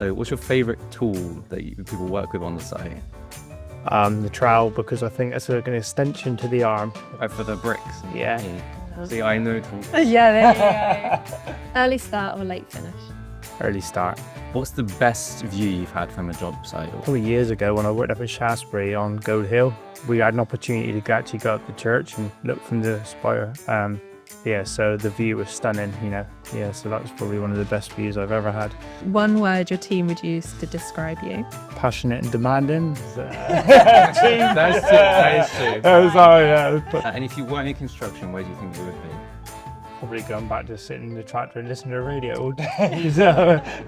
So what's your favourite tool that people work with on the site? The trowel, because I think that's like an extension to the arm. For the bricks? Yeah. See, I know tools. Yeah, there you go. Early start or late finish? Early start. What's the best view you've had from a job site? Probably years ago when I worked up at Shaftesbury on Gold Hill, we had an opportunity to actually go up the church and look from the spire. So the view was stunning, so that was probably one of the best views I've ever had. One word your team would use to describe you? Passionate and demanding. That's true. But And if you weren't in construction, where do you think you would be? probably going back to sitting in the tractor and listening to the radio all day,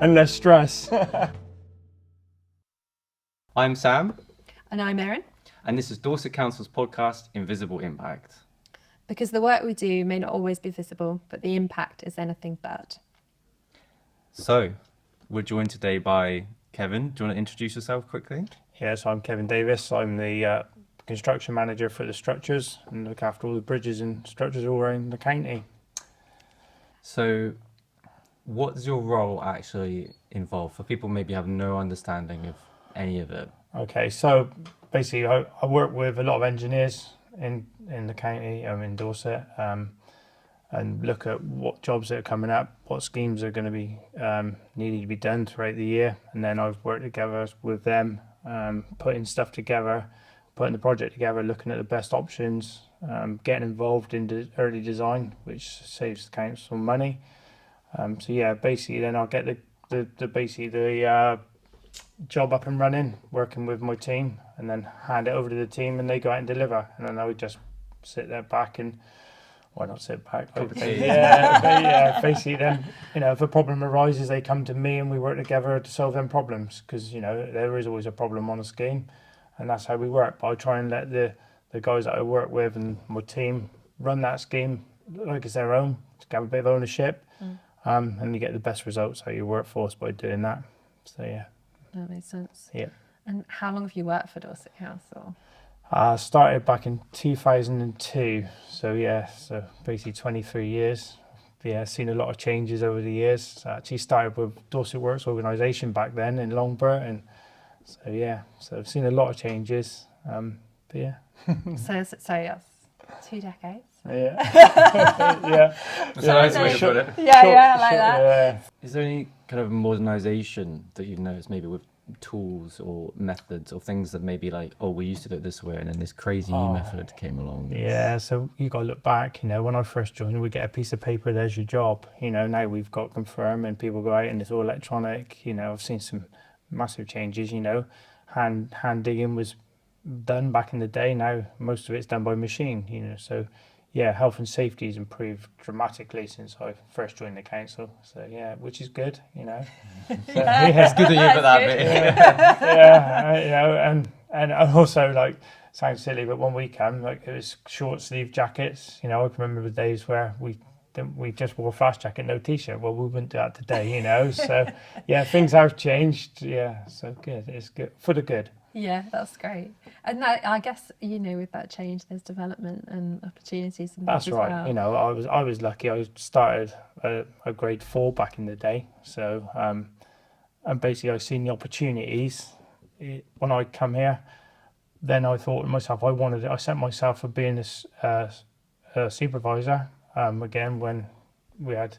and less stress. I'm Sam, And I'm Erin. and this is Dorset Council's podcast, Invisible Impact. Because the work we do may not always be visible, but the impact is anything but. So, we're joined today by Kevin. Do you want to introduce yourself quickly? Yes, I'm Kevin Davis. I'm the construction manager for the structures and look after all the bridges and structures all around the county. So, what does your role actually involve for people who maybe have no understanding of any of it? Okay, so basically I work with a lot of engineers in the county, in Dorset, and look at what jobs that are coming up, what schemes are going to be needing to be done throughout the year, and then I've worked together with them, putting stuff together, putting the project together, looking at the best options, getting involved in the early design, which saves the council money. Basically then I'll get the job up and running, working with my team, and then hand it over to the team and they go out and deliver, and then I would just sit there back and not sit back, basically then if a problem arises they come to me and we work together to solve them problems, because there is always a problem on a scheme, and that's how we work. But I try and let the guys that I work with and my team run that scheme like it's their own, to have a bit of ownership, and you get the best results out of your workforce by doing that. So yeah. That makes sense. Yeah. And how long have you worked for Dorset Council? I started back in 2002, so basically 23 years. Seen a lot of changes over the years. I actually started with Dorset Works organisation back then in Longburn, so I've seen a lot of changes. So yes, 2 decades. Yeah. That's a nice way to put it. I like that. Is there any kind of modernisation that you've noticed, maybe with tools or methods or things that maybe like, we used to do it this way and then this crazy new method came along? Yeah, so you got to look back, when I first joined, we get a piece of paper, there's your job. Now we've got Confirm and people go out and it's all electronic. I've seen some massive changes, hand digging was done back in the day. Now most of it's done by machine, so yeah, health and safety has improved dramatically since I first joined the council. So yeah, which is good, It's good that you put that bit. and also, like, sounds silly, but when we come, like, it was short sleeve jackets. I can remember the days where we just wore a flash jacket, no t-shirt. Well, we wouldn't do that today, So yeah, things have changed. Yeah, so good. It's good for the good. Yeah, that's great. And that, I guess, with that change, there's development and opportunities. And that's right. Well. I was lucky. I started a grade 4 back in the day. So, and basically I've seen the opportunities when I come here. Then I thought to myself, I set myself for being a supervisor. Again, when we had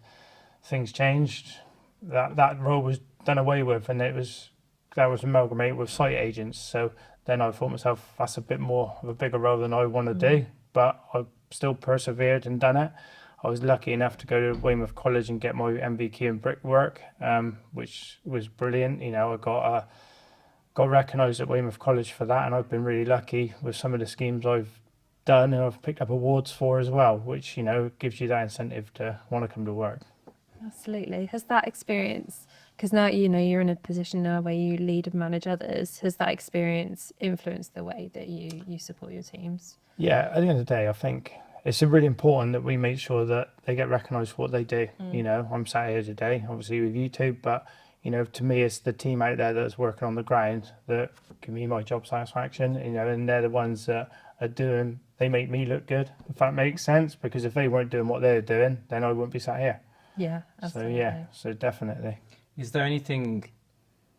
things changed, that role was done away with, and that was amalgamated with site agents. So then I thought to myself, that's a bit more of a bigger role than I want to do, but I still persevered and done it. I was lucky enough to go to Weymouth College and get my MVQ in brickwork, which was brilliant. I got recognised at Weymouth College for that, and I've been really lucky with some of the schemes I've done and I've picked up awards for as well, which gives you that incentive to want to come to work. Absolutely. Has that experience, because now you're in a position now where you lead and manage others, has that experience influenced the way that you support your teams? Yeah, at the end of the day, I think it's really important that we make sure that they get recognised for what they do. I'm sat here today, obviously with you two, but to me, it's the team out there that's working on the ground that give me my job satisfaction. And they're the ones that are doing. They make me look good, if that makes sense. Because if they weren't doing what they're doing, then I wouldn't be sat here. Yeah, absolutely. So definitely. Is there anything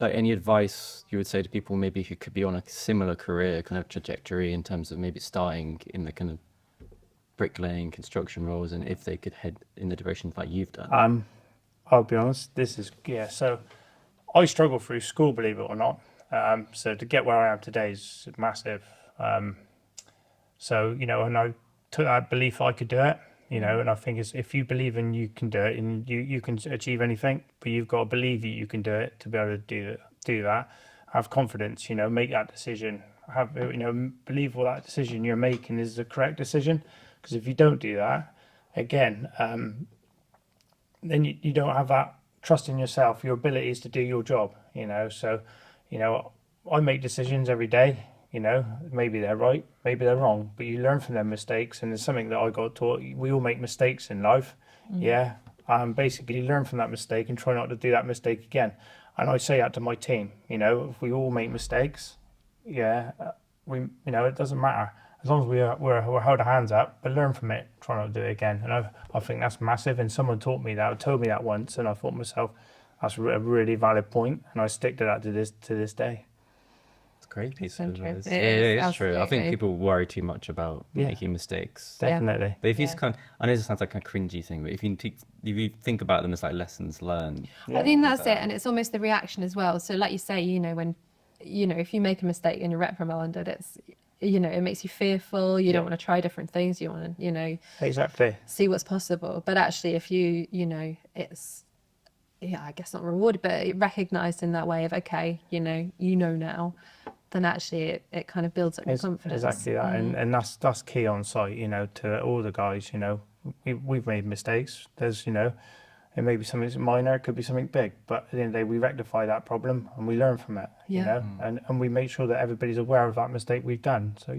like any advice you would say to people maybe who could be on a similar career kind of trajectory in terms of maybe starting in the kind of bricklaying construction roles, and if they could head in the direction like you've done? I'll be honest, so I struggled through school, believe it or not. So to get where I am today is massive. So, and I took that belief I could do it, and I think if you believe in you can do it and you can achieve anything, but you've got to believe that you can do it to be able to do that. Have confidence, make that decision. Believe what that decision you're making is the correct decision. Because if you don't do that, again, then you don't have that trust in yourself, your abilities to do your job, So, I make decisions every day, maybe they're right, maybe they're wrong, but you learn from their mistakes. And there's something that I got taught. We all make mistakes in life. Yeah. Basically learn from that mistake and try not to do that mistake again. And I say that to my team, if we all make mistakes, it doesn't matter. As long as we're hold our hands up, but learn from it, try not to do it again. And I think that's massive. And someone told me that once, and I thought to myself, that's a really valid point, and I stick to that to this day. It's a great piece of advice. It Yeah, is, it's true. I think absolutely. people worry too much about making mistakes. Definitely. But if you kind of, I know this sounds like a cringy thing, but if you think about them as like lessons learned. I think that's it, and it's almost the reaction as well. So like you say, when if you make a mistake and you're reprimanded, it's it makes you fearful. You don't want to try different things. You want to Exactly. see what's possible. But actually, if you it's I guess not rewarded, but recognized in that way of okay, now, then actually it kind of builds up your confidence. Exactly that, and that's key on site. To all the guys, we've made mistakes. There's it may be something minor, it could be something big, but at the end of the day, we rectify that problem and we learn from it. And we make sure that everybody's aware of that mistake we've done. So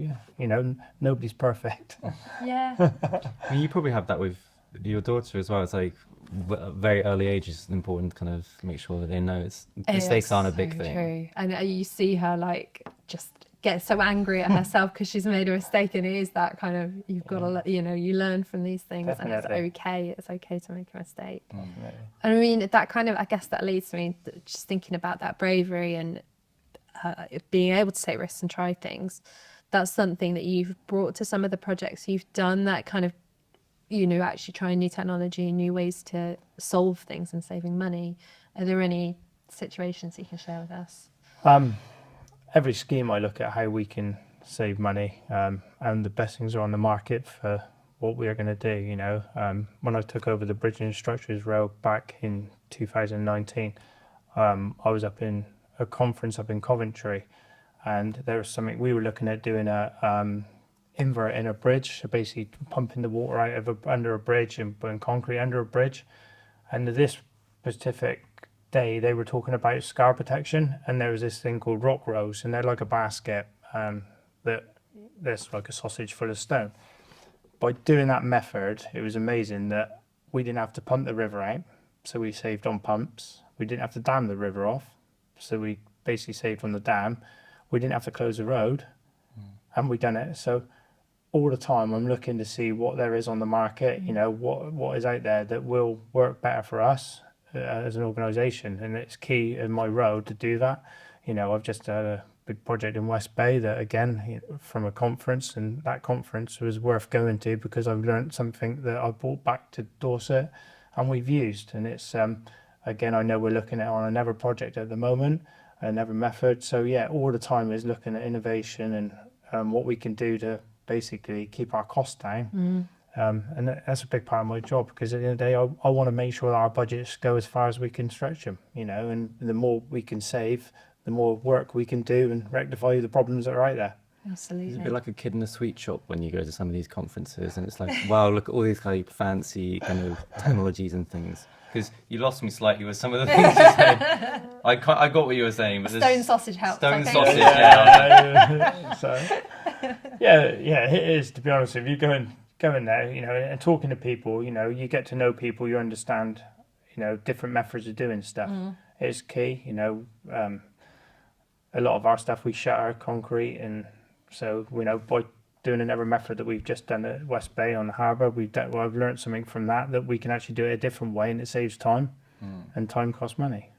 nobody's perfect. Yeah. I mean, you probably have that with your daughter as well. It's like very early age is important to kind of make sure that they know mistakes aren't a big so thing. True. And you see her like just get so angry at herself because she's made a mistake, and it is that kind of you've got to you learn from these things. Definitely. And it's okay to make a mistake. Definitely. And I mean that kind of, I guess that leads to me just thinking about that bravery and being able to take risks and try things. That's something that you've brought to some of the projects you've done, that kind of actually trying new technology and new ways to solve things and saving money. Are there any situations you can share with us? Every scheme I look at how we can save money, and the best things are on the market for what we are going to do. When I took over the Bridge and Structures role back in 2019, I was up in a conference up in Coventry, and there was something we were looking at doing a invert in a bridge, so basically pumping the water out of under a bridge and putting concrete under a bridge. And this specific day, they were talking about scar protection, and there was this thing called rock rolls, and they're like a basket that's like a sausage full of stone. By doing that method, it was amazing that we didn't have to pump the river out, so we saved on pumps. We didn't have to dam the river off, so we basically saved on the dam. We didn't have to close the road, and we done it. So all the time I'm looking to see what there is on the market, what is out there that will work better for us as an organisation. And it's key in my role to do that. I've just had a big project in West Bay that, again, from a conference, and that conference was worth going to because I've learned something that I brought back to Dorset and we've used. And it's, again, I know we're looking at on another project at the moment, another method. So all the time is looking at innovation and what we can do to basically keep our costs down. And that's a big part of my job, because at the end of the day, I want to make sure that our budgets go as far as we can stretch them, and the more we can save, the more work we can do and rectify the problems that are out there. Absolutely. It's a bit like a kid in a sweet shop when you go to some of these conferences, and it's like, wow, look at all these kind of fancy kind of technologies and things. Because you lost me slightly with some of the things you said. I got what you were saying, but Stone sausage helps. Stone I think. sausage, It is, to be honest with you. Going there, and talking to people, you get to know people, you understand, different methods of doing stuff. It's key, a lot of our stuff we shatter concrete, and so by doing another method that we've just done at West Bay on the harbour, I've learned something from that we can actually do it a different way, and it saves time, and time costs money.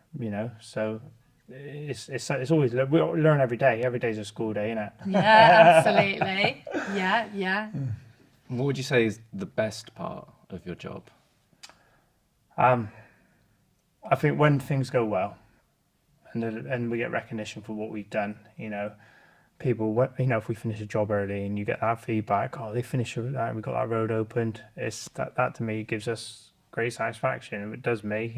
So it's always, we learn every day. Every day's a school day, isn't it? Yeah, absolutely. Yeah, yeah. What would you say is the best part of your job? I think when things go well, and we get recognition for what we've done, people, if we finish a job early and you get that feedback, oh, they finished that, we got that road opened. It's that to me gives us great satisfaction. It does me,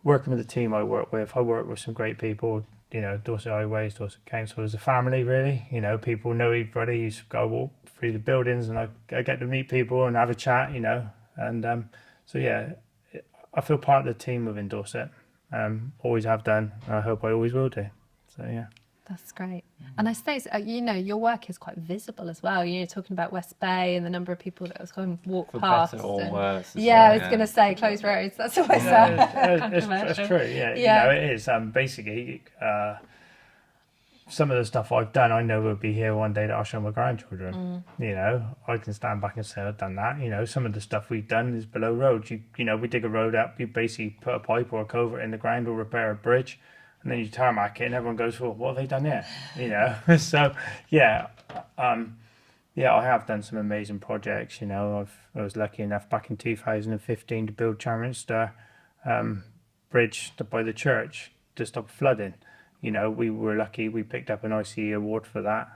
working with the team I work with some great people. Dorset Highways, Dorset Council is a family, really. People know everybody. You go walk through the buildings, and I get to meet people and have a chat. And so yeah, I feel part of the team within Dorset. Always have done. And I hope I always will do. So yeah. That's great. And I suppose, your work is quite visible as well. You're talking about West Bay and the number of people that was going to walk For past. better or and- worse? as Yeah, well, I was going to say closed roads. That's always It's true. Yeah, Yeah. it is. Basically, some of the stuff I've done, I know will be here one day that I'll show my grandchildren. I can stand back and say I've done that. Some of the stuff we've done is below roads. We dig a road up, you basically put a pipe or a culvert in the ground or repair a bridge, and then you tarmac it, and everyone goes, "Well, what have they done here?" So yeah, I have done some amazing projects. I was lucky enough back in 2015 to build Charminster bridge by the church to stop flooding. We were lucky. We picked up an ICE award for that.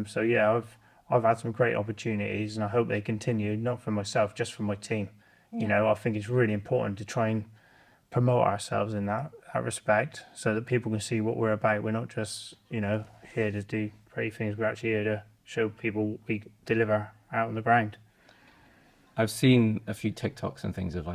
So yeah, I've had some great opportunities, and I hope they continue. Not for myself, just for my team. I think it's really important to try and promote ourselves in that respect, so that people can see what we're about. We're not just here to do pretty things. We're actually here to show people what we deliver out on the ground. I've seen a few TikToks and things of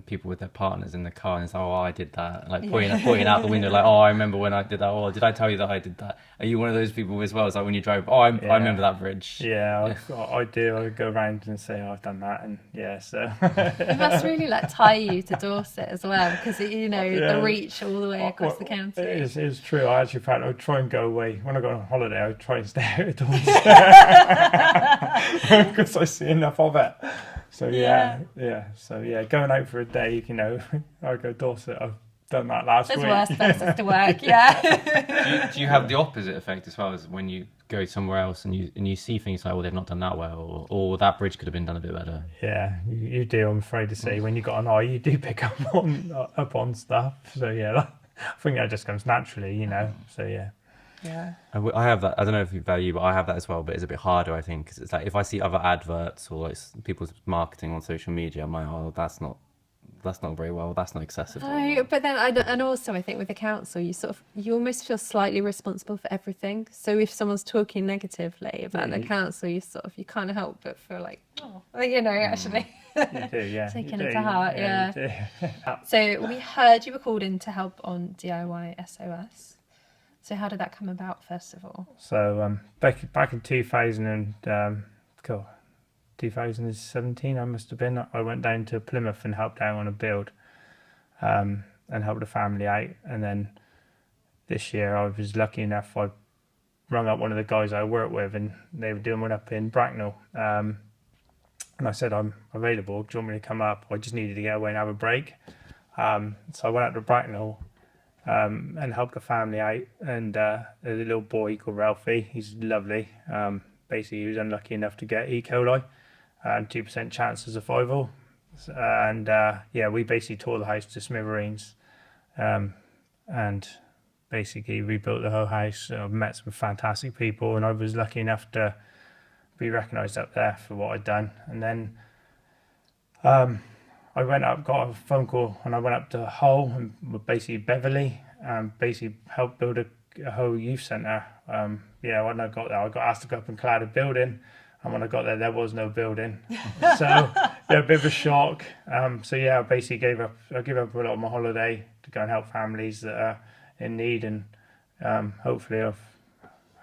people with their partners in the car, and it's like, "Oh, I did that," and pointing out the window, like, "Oh, I remember when I did that." "Oh, did I tell you that I did that?" Are you one of those people as well? It's like when you drove, "Oh, I remember that bridge." Yeah, I do. I go around and say, "Oh, I've done that," and yeah, so It must really tie you to Dorset as well, because the reach all the way across the county. It's true. I actually found I would try and go away when I go on holiday. I would try and stay out of Dorset because I see enough of it. So yeah. So yeah, going out for a day, I go Dorset. I've done that last There's week. worse places to work, yeah. Do you have the opposite effect as well, as when you go somewhere else and you see things like, "Well, they've not done that well," or "that bridge could have been done a bit better"? Yeah, you do. I'm afraid to say, when you got an eye, you do pick up on stuff. So yeah, I think that just comes naturally, So yeah. Yeah. I have that. I don't know if you value, but I have that as well. But it's a bit harder, I think, because it's like if I see other adverts or people's marketing on social media, I'm like, "Oh, that's not very well. That's not accessible." No, but then and also I think with the council, you almost feel slightly responsible for everything. So if someone's talking negatively about the council, you can't help but feel like, oh, actually You do, yeah. taking You it do, to heart. Yeah. you do. So we heard you were called in to help on DIY SOS. So how did that come about, first of all? So back in 2017, I must have been. I went down to Plymouth and helped out on a build, and helped a family out. And then this year, I was lucky enough. I rung up one of the guys I work with, and they were doing one up in Bracknell. And I said, "I'm available. Do you want me to come up?" I just needed to get away and have a break. So I went up to Bracknell. And helped a family out, and there's a little boy called Ralphie. He's lovely. Basically, he was unlucky enough to get E. coli, and 2% chance of survival. And we basically tore the house to smithereens, and basically rebuilt the whole house. I've met some fantastic people, and I was lucky enough to be recognised up there for what I'd done. And then I went up, got a phone call, and I went up to Hull and basically Beverley, basically helped build a whole youth centre. When I got there, I got asked to go up and clad a building, and when I got there was no building. So a bit of a shock. I basically gave up a lot of my holiday to go and help families that are in need, and hopefully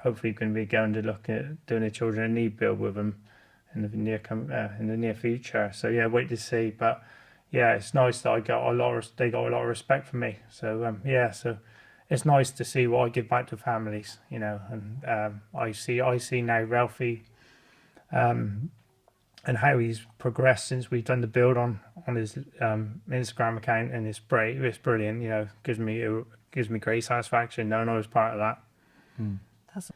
going to be going to look at doing a children in need build with them in the near future. So yeah, wait to see. But yeah, it's nice that they got a lot of respect for me. So so it's nice to see what I give back to families, and I see now Ralphie and how he's progressed since we've done the build on his Instagram account, and it's brilliant. You know, gives me great satisfaction knowing I was part of that. That's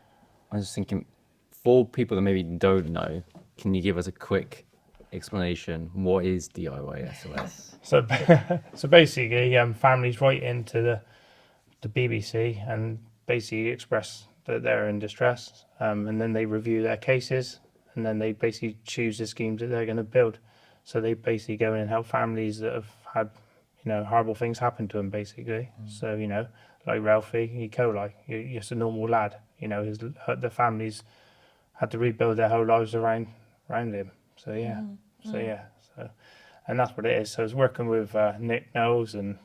I was just thinking, for people that maybe don't know, can you give us a quick explanation? What is DIY SOS? So, so basically, families write into the BBC and basically express that they're in distress, and then they review their cases, and then they basically choose the schemes that they're going to build. So they basically go in and help families that have had, you know, horrible things happen to them, basically. So, you know, like Ralphie, E. coli, he's just a normal lad. You know, the families had to rebuild their whole lives around him. So yeah, so and that's what it is. So it's working with Nick Knowles and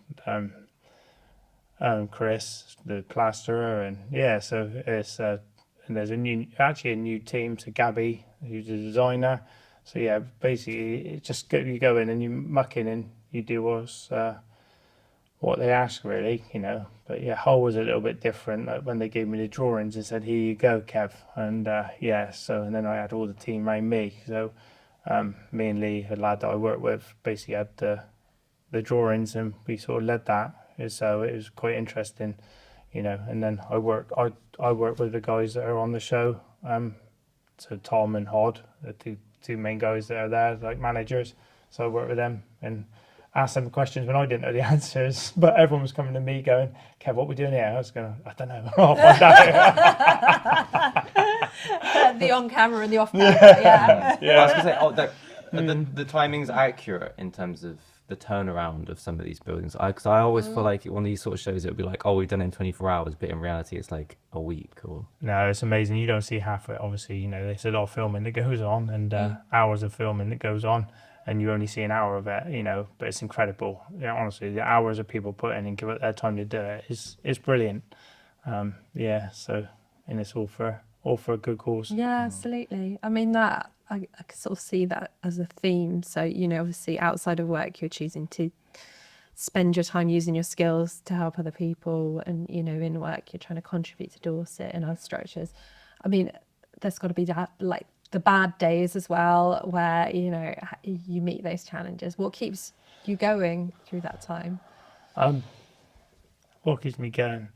Chris, the plasterer, and yeah. So it's and there's a new team. So Gabby, who's the designer. So yeah, basically, it just you go in and you muck in and you do what they ask, really, you know. But yeah, Hull was a little bit different. Like when they gave me the drawings and said, "Here you go, Kev," and yeah. So and then I had all the team around me. So me and Lee, a lad that I work with, basically had the drawings, and we sort of led that. So it was quite interesting, you know. And then I work with the guys that are on the show. So Tom and Hod, the two main guys that are there, like managers. So I work with them and asked them questions when I didn't know the answers, but everyone was coming to me going, "Kev, what are we doing here?" I was going, "I don't know. I'll find out." the on camera and the off camera. Yeah. I was going to say, the timing's accurate in terms of the turnaround of some of these buildings. Because I always feel like one of these sort of shows, it would be like, "Oh, we've done it in 24 hours," but in reality, it's like a week or. No, it's amazing. You don't see half of it. Obviously, you know, there's a lot of filming that goes on, and hours of filming that goes on, and you only see an hour of it, you know. But it's incredible. Yeah, honestly, the hours of people put in and give it their time to do it is brilliant. Yeah. So, and it's all for a good cause. Yeah, absolutely. I mean, that I can sort of see that as a theme. So, you know, obviously outside of work, you're choosing to spend your time using your skills to help other people. And, you know, in work, you're trying to contribute to Dorset and our structures. I mean, there's got to be that, like the bad days as well, where, you know, you meet those challenges. What keeps you going through that time? What keeps me going?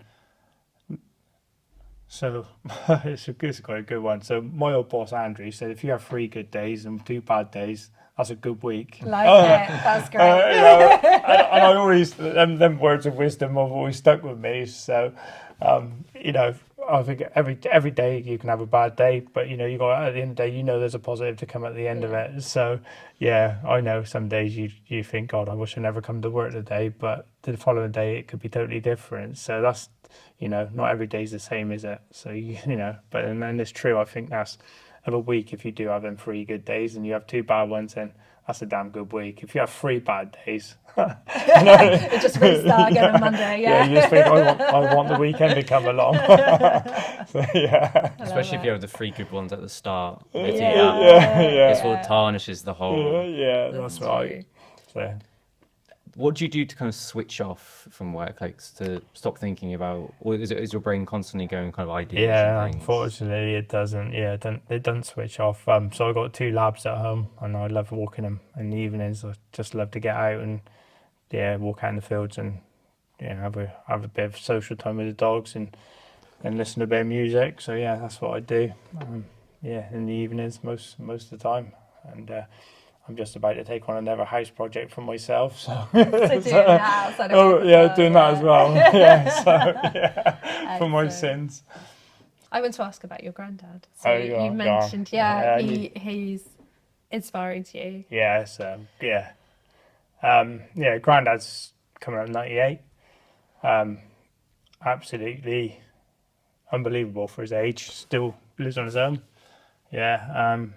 So it's quite a good one. So my old boss Andrew said, if you have 3 good days and 2 bad days, that's a good week. Like it. That's great. You know, and I always them words of wisdom have always stuck with me. So you know, I think every day you can have a bad day, but you know, you got at the end of the day, you know, there's a positive to come at the end of it. So yeah, I know some days you think, God, I wish I never come to work today, but the following day it could be totally different. So that's, you know, not every day's the same, is it? So you know, but and then it's true. I think that's of a week. If you do have them 3 good days and you have 2 bad ones, then that's a damn good week. If you have 3 bad days, It just restart again on Monday. Yeah. you just think I want the weekend to come along. So, yeah. Especially if you have the 3 good ones at the start. Yeah. It sort of tarnishes the whole. Yeah, that's right. So. What do you do to kind of switch off from work, like to stop thinking about, or is your brain constantly going kind of ideas? Yeah, and things? unfortunately it doesn't. Yeah, it doesn't switch off. So I've got 2 labs at home, and I love walking them in the evenings. I just love to get out and walk out in the fields and have a bit of social time with the dogs and listen to a bit of music. So yeah, that's what I do. In the evenings most of the time, and I'm just about to take on another house project for myself. So, So doing that outside of work as well, doing that as well. For my sins. I want to ask about your granddad. So you mentioned, he's inspiring to you. Yes, granddad's coming up 98. Absolutely unbelievable for his age. Still lives on his own. Yeah,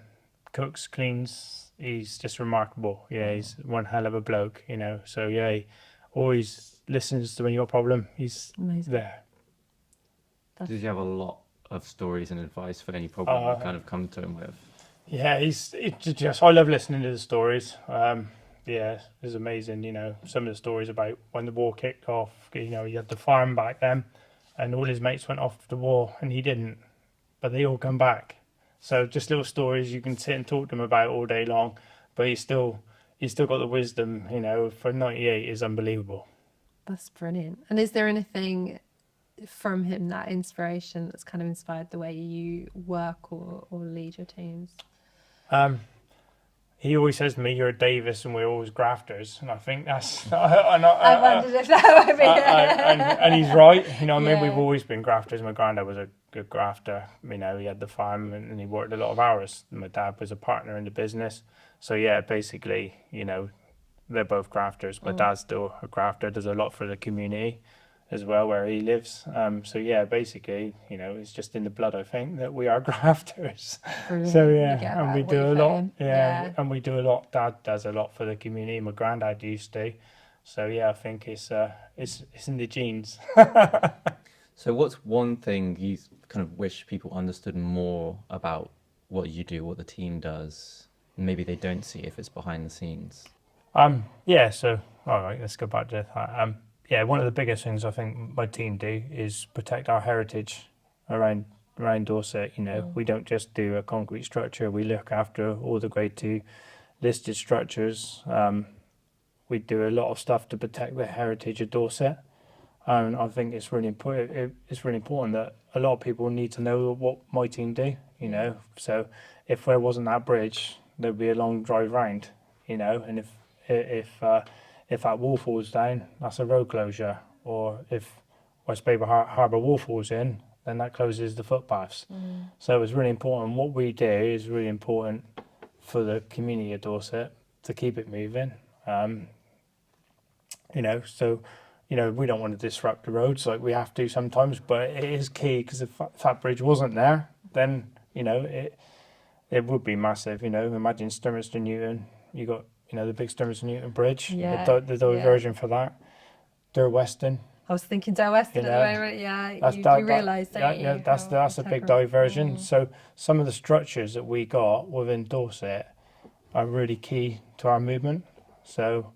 cooks, cleans. He's just remarkable. Yeah, he's one hell of a bloke, you know. So yeah, he always listens to when you've got a problem. He's amazing. There. Does he have a lot of stories and advice for any problem you kind of come to him with? Yeah, I love listening to the stories. It's amazing, you know, some of the stories about when the war kicked off. You know, he had the farm back then, and all his mates went off the war, and he didn't. But they all come back. So just little stories you can sit and talk to him about all day long, but he's still got the wisdom, you know, for 98 is unbelievable. That's brilliant. And is there anything from him, that inspiration, that's kind of inspired the way you work or lead your teams? He always says to me, "You're a Davis, and we're always grafters," and I think that's. I wondered if that would be. And he's right. You know, I mean, Yeah. we've always been grafters. My granddad was a good grafter. You know, he had the farm and he worked a lot of hours. My dad was a partner in the business. So yeah, basically, you know, they're both grafters. My dad's still a grafter. Does a lot for the community as well where he lives. So yeah, basically, you know, it's just in the blood, I think, that we are grafters. Brilliant. So You yeah, get and we what do you a put lot. in. Yeah, and we do a lot. Dad does a lot for the community. My granddad used to. So yeah, I think it's in the genes. So what's one thing you kind of wish people understood more about what you do, what the team does? Maybe they don't see if it's behind the scenes. Yeah. So all right, let's go back to that. Yeah, one of the biggest things I think my team do is protect our heritage around Dorset. You know, we don't just do a concrete structure. We look after all the Grade 2 listed structures. We do a lot of stuff to protect the heritage of Dorset. And I think it's really important. It's really important that a lot of people need to know what my team do. You know, so if there wasn't that bridge, there'd be a long drive round. You know, and if that wall falls down, that's a road closure. Or if West Bay Harbour wall falls in, then that closes the footpaths. So it's really important. What we do is really important for the community of Dorset to keep it moving. You know, so, you know, we don't want to disrupt the roads like we have to sometimes, but it is key because if that bridge wasn't there, then, you know, it would be massive. You know, imagine Sturminster Newton, you got, you know, the big Sturminster Newton Bridge, Yeah, the diversion for that, Weston. I was thinking Del Weston You at know, the moment. Yeah, you realise, don't you? Yeah, that's a big diversion. So some of the structures that we got within Dorset are really key to our movement. So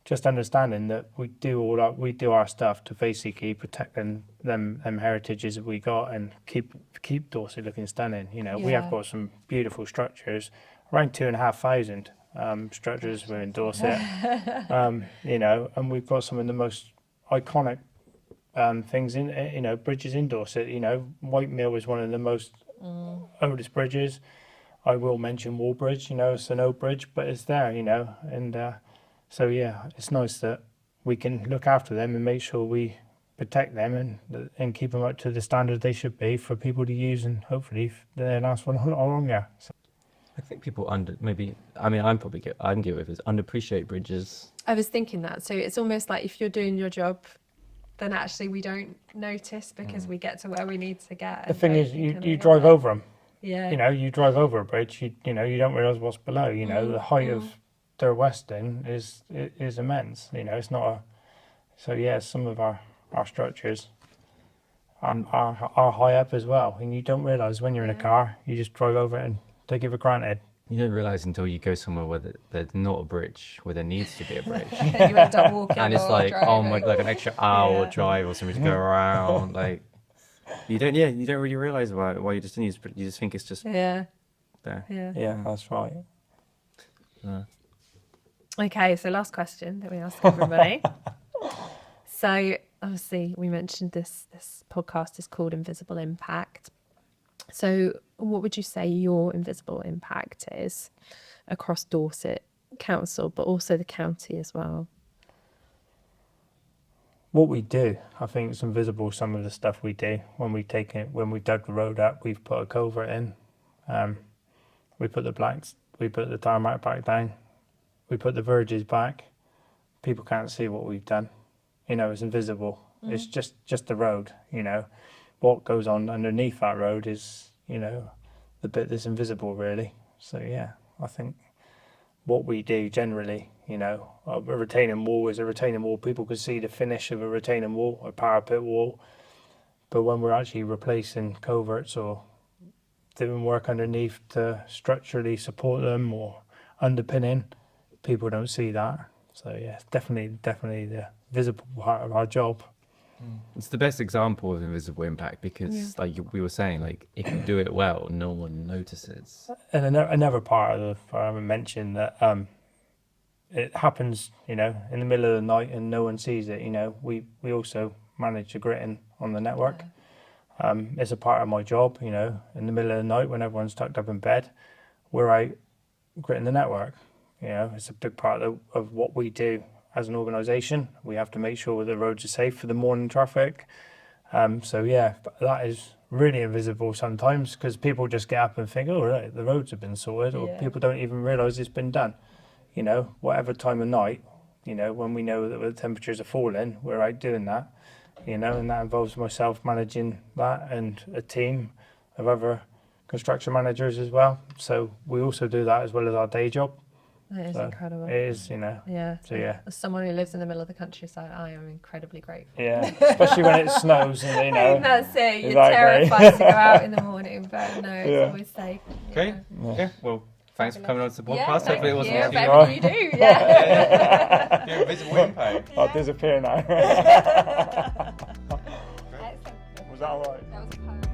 just understanding that we do our stuff to basically protect them heritages that we got and keep Dorset looking stunning. You know, we have Yeah. got some beautiful structures, around 2,500 structures within Dorset. You know, and we've got some of the most iconic things in, you know, bridges in Dorset. You know, White Mill is one of the most oldest bridges. I will mention Wallbridge, you know, it's an old bridge, but it's there, you know, and so yeah, it's nice that we can look after them and make sure we protect them and keep them up to the standard they should be for people to use, and hopefully they last for a lot longer. So. I think people I'm guilty of is underappreciate bridges. I was thinking that. So it's almost like if you're doing your job, then actually we don't notice because we get to where we need to get. The thing is, you drive over them. Yeah. You know, you drive over a bridge. You know, you don't realise what's below. You know, the height of Der Weston is immense. You know, it's not a. So yeah, some of our structures are high up as well, and you don't realise when you're in a car. You just drive over it and take it for granted. You don't realize until you go somewhere where there's not a bridge, where there needs to be a bridge. You end up walking And it's or like, oh my, driving. like an extra hour Yeah. drive or something to go around. Like, you don't really realize why you just need, you just think it's just Yeah. there. Yeah. Yeah, that's right. Okay, so last question that we ask everybody. So obviously we mentioned this podcast is called Invisible Impact. So what would you say your invisible impact is across Dorset Council, but also the county as well? What we do, I think it's invisible. Some of the stuff we do when we dug the road up, we've put a culvert in. We put the tarmac back down. We put the verges back. People can't see what we've done. You know, it's invisible. It's just the road. You know, what goes on underneath that road is, you know, the bit that's invisible, really. So yeah, I think what we do generally, you know, a retaining wall is a retaining wall. People can see the finish of a retaining wall, a parapet wall. But when we're actually replacing culverts or doing work underneath to structurally support them or underpinning, people don't see that. So yeah, it's definitely the visible part of our job. It's the best example of invisible impact because, like we were saying, like if you do it well, no one notices. And another part of the I mentioned that it happens, in the middle of the night and no one sees it. We also manage the gritting on the network. It's a part of my job. In the middle of the night when everyone's tucked up in bed, we're out gritting the network. It's a big part of what we do as an organisation. We have to make sure the roads are safe for the morning traffic. So yeah, that is really invisible sometimes because people just get up and think, oh, right, the roads have been sorted, or people don't even realise it's been done. Whatever time of night, when we know that the temperatures are falling, we're out doing that, and that involves myself managing that and a team of other construction managers as well. So we also do that as well as our day job. That is incredible. It is, Yeah. So yeah. As someone who lives in the middle of the countryside, I am incredibly grateful. Yeah, especially when it snows and That's it. You're Exactly. terrified to go out in the morning, but no, it's always safe. Great. Yeah. Well, thanks for coming on to the podcast. Thank Hopefully it wasn't you too for everything you do. Yeah. Your invisible impact. I'll disappear now. Excellent. Was that all right? That was perfect.